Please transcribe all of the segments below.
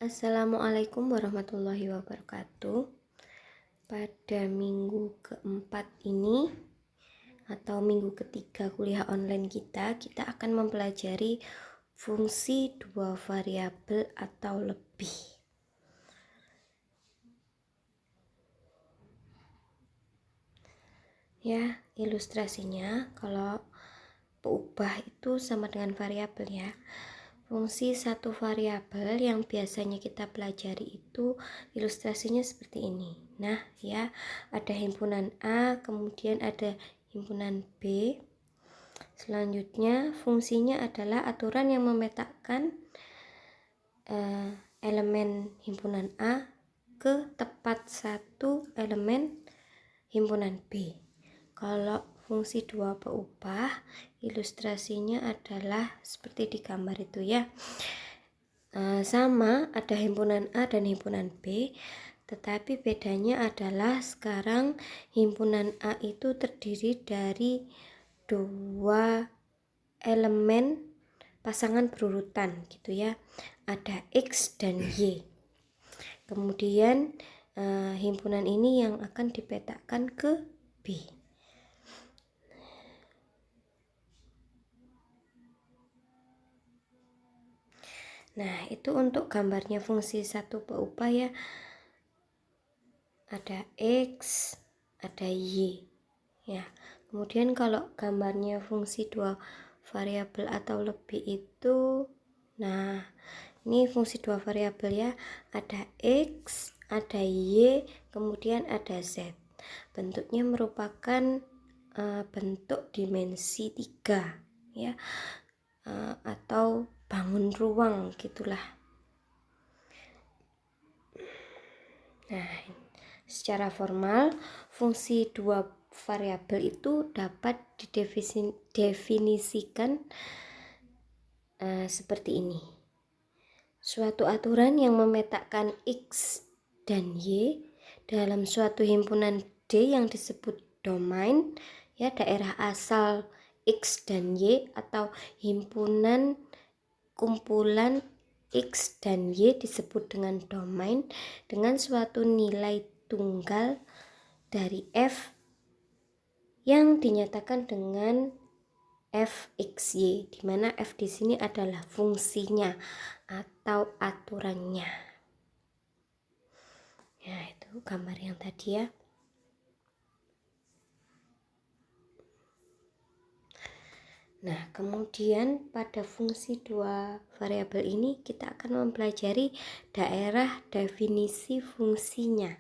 Assalamualaikum warahmatullahi wabarakatuh. Pada minggu keempat ini atau minggu ketiga kuliah online kita akan mempelajari fungsi dua variabel atau lebih. Ya, ilustrasinya kalau peubah itu sama dengan variabel ya. Fungsi satu variabel yang biasanya kita pelajari itu ilustrasinya seperti ini. Nah, ya, ada himpunan A, kemudian ada himpunan B. Selanjutnya, fungsinya adalah aturan yang memetakan elemen himpunan A ke tepat satu elemen himpunan B. Kalau fungsi dua peubah, ilustrasinya adalah seperti di gambar itu ya. Sama, ada himpunan A dan himpunan B, tetapi bedanya adalah sekarang himpunan A itu terdiri dari dua elemen pasangan berurutan gitu ya. Ada X dan Y. Kemudian himpunan ini yang akan dipetakan ke B. Nah, itu untuk gambarnya fungsi satu peubah ya. Ada X, ada Y. Ya. Kemudian kalau gambarnya fungsi dua variabel atau lebih itu, nah, ini fungsi dua variabel ya. Ada X, ada Y, kemudian ada Z. Bentuknya merupakan bentuk dimensi 3 ya. Atau bangun ruang gitulah. Nah, secara formal fungsi dua variabel itu dapat didefinisikan seperti ini. Suatu aturan yang memetakan X dan Y dalam suatu himpunan D yang disebut domain ya, daerah asal X dan Y atau himpunan kumpulan X dan Y disebut dengan domain dengan suatu nilai tunggal dari F yang dinyatakan dengan fxy, di mana F di sini adalah fungsinya atau aturannya. Ya, itu gambar yang tadi ya. Nah, kemudian pada fungsi dua variabel ini kita akan mempelajari daerah definisi fungsinya.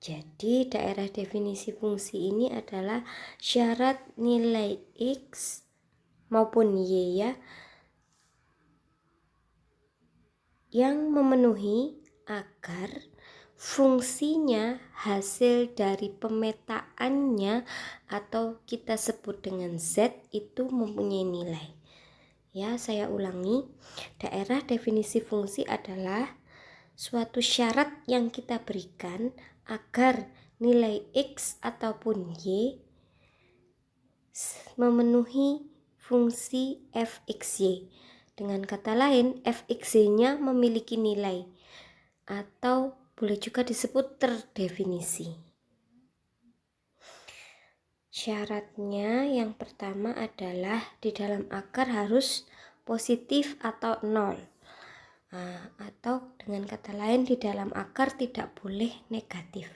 Jadi, daerah definisi fungsi ini adalah syarat nilai X maupun Y ya, yang memenuhi agar fungsinya hasil dari pemetaannya atau kita sebut dengan Z itu mempunyai nilai. Ya, saya ulangi. Daerah definisi fungsi adalah suatu syarat yang kita berikan agar nilai X ataupun Y memenuhi fungsi fxy. Dengan kata lain, fxy-nya memiliki nilai atau boleh juga disebut terdefinisi. Syaratnya yang pertama adalah di dalam akar harus positif atau 0. Atau dengan kata lain di dalam akar tidak boleh negatif.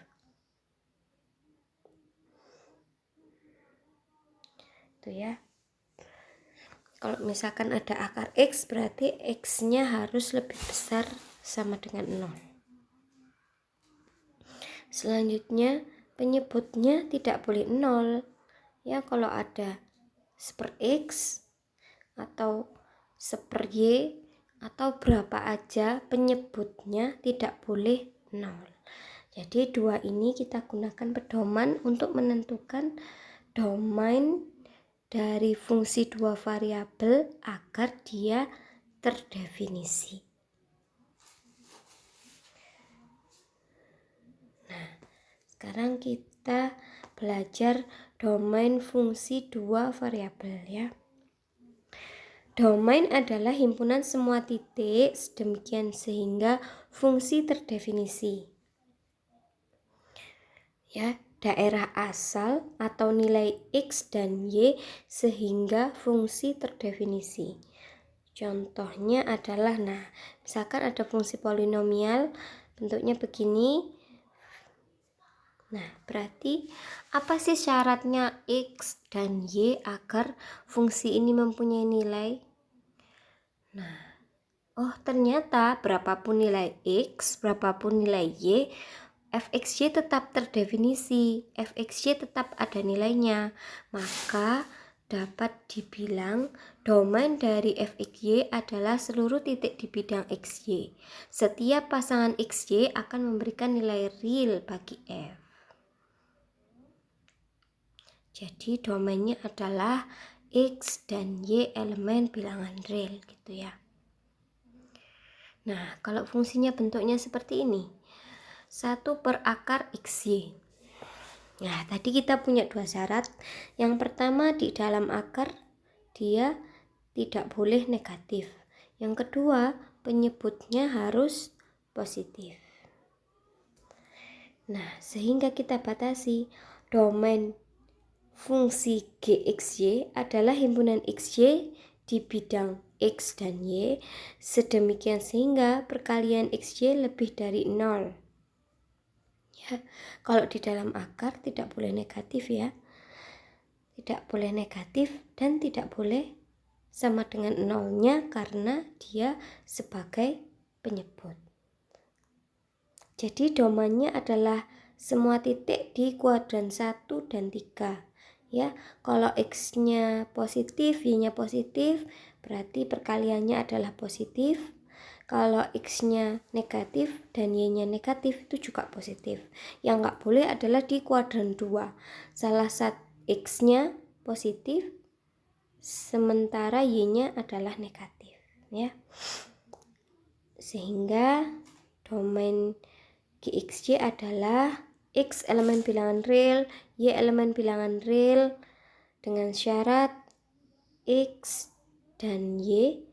Itu ya. Kalau misalkan ada akar X, berarti X-nya harus lebih besar sama dengan 0. Selanjutnya, penyebutnya tidak boleh 0. Ya, kalau ada seper X atau seper Y atau berapa aja, penyebutnya tidak boleh 0. Jadi dua ini kita gunakan pedoman untuk menentukan domain dari fungsi dua variabel agar dia terdefinisi. Nah, sekarang kita belajar domain fungsi dua variabel ya. Domain adalah himpunan semua titik sedemikian sehingga fungsi terdefinisi. Ya, daerah asal atau nilai X dan Y sehingga fungsi terdefinisi. Contohnya adalah, misalkan ada fungsi polinomial bentuknya begini. Nah, berarti apa sih syaratnya X dan Y agar fungsi ini mempunyai nilai? Nah, ternyata berapapun nilai X, berapapun nilai Y, fxy tetap terdefinisi, fxy tetap ada nilainya. Maka dapat dibilang domain dari fxy adalah seluruh titik di bidang xy. Setiap pasangan xy akan memberikan nilai real bagi f. Jadi domainnya adalah X dan Y elemen bilangan real gitu ya. Nah, kalau fungsinya bentuknya seperti ini, 1 per akar XY. Nah, tadi kita punya dua syarat. Yang pertama, di dalam akar dia tidak boleh negatif. Yang kedua, penyebutnya harus positif. Nah, sehingga kita batasi domain fungsi GXY adalah himpunan XY di bidang X dan Y sedemikian sehingga perkalian XY lebih dari 0. Ya, kalau di dalam akar tidak boleh negatif ya. Tidak boleh negatif dan tidak boleh sama dengan 0-nya karena dia sebagai penyebut. Jadi domainnya adalah semua titik di kuadran 1 dan 3. Ya, kalau X-nya positif, Y-nya positif, berarti perkaliannya adalah positif. Kalau X-nya negatif dan Y-nya negatif, itu juga positif. Yang nggak boleh adalah di kuadran 2. Salah satu X-nya positif, sementara Y-nya adalah negatif. Ya. Sehingga domain GXY adalah X elemen bilangan real, Y elemen bilangan real dengan syarat X dan Y,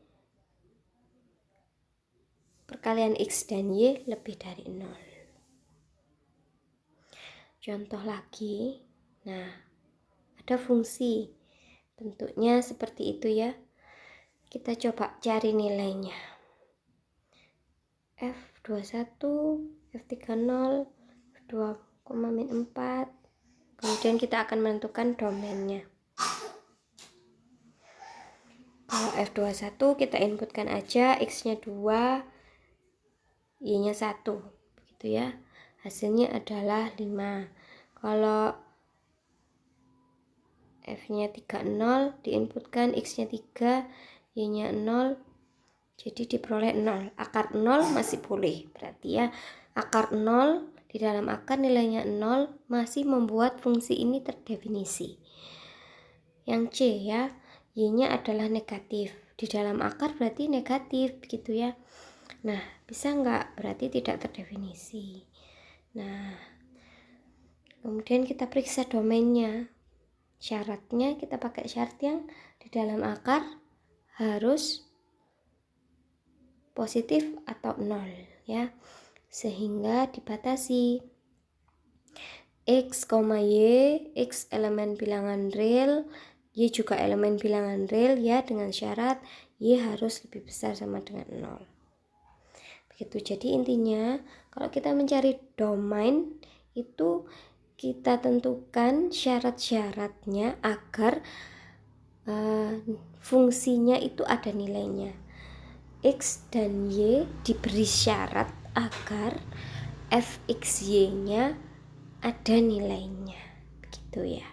perkalian X dan Y lebih dari 0. Contoh lagi, ada fungsi bentuknya seperti itu ya. Kita coba cari nilainya. F21, F30, F2, -4. Kemudian kita akan menentukan domainnya. Kalau F21 kita inputkan aja X-nya 2, Y-nya 1. Begitu ya. Hasilnya adalah 5. Kalau F-nya 30 diinputkan X-nya 3, Y-nya 0. Jadi diperoleh 0. Akar 0 masih boleh. Berarti ya akar 0 di dalam akar nilainya 0 masih membuat fungsi ini terdefinisi. Yang C ya, Y-nya adalah negatif. Di dalam akar berarti negatif gitu ya. Nah, bisa nggak? Berarti tidak terdefinisi. Nah, kemudian kita periksa domainnya. Syaratnya kita pakai syarat yang di dalam akar harus positif atau 0 ya. Sehingga dibatasi X, Y, X elemen bilangan real, Y juga elemen bilangan real ya, dengan syarat Y harus lebih besar sama dengan 0. Begitu. Jadi intinya kalau kita mencari domain itu kita tentukan syarat-syaratnya agar fungsinya itu ada nilainya. X dan Y diberi syarat agar fxy-nya ada nilainya. Begitu ya.